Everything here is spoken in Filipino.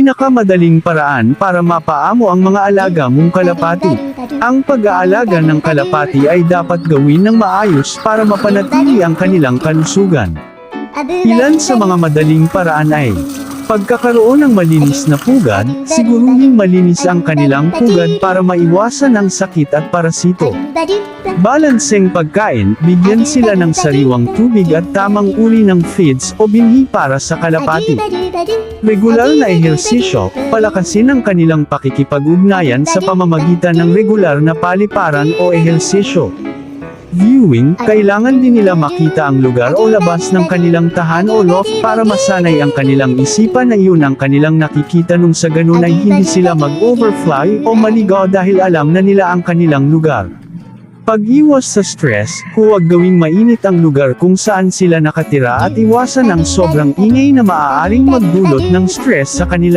Pinakamadaling paraan para mapaamo ang mga alaga mong kalapati. Ang pag-aalaga ng kalapati ay dapat gawin ng maayos para mapanatili ang kanilang kalusugan. Ilan sa mga madaling paraan ay: pagkakaroon ng malinis na pugad, siguruhing malinis ang kanilang pugad para maiwasan ang sakit at parasito. Balanseng pagkain, bigyan sila ng sariwang tubig at tamang uri ng feeds o binhi para sa kalapati. Regular na ehersisyo, palakasin ang kanilang pakikipag-ugnayan sa pamamagitan ng regular na paliparan o ehersisyo. Viewing, kailangan din nila makita ang lugar o labas ng kanilang tahan o loft para masanay ang kanilang isipan na iyon ang kanilang nakikita, nung sa ganun ay hindi sila mag-overfly o maligaw dahil alam na nila ang kanilang lugar. Pag-iwas sa stress, huwag gawing mainit ang lugar kung saan sila nakatira at iwasan ang sobrang ingay na maaaring magdulot ng stress sa kanila.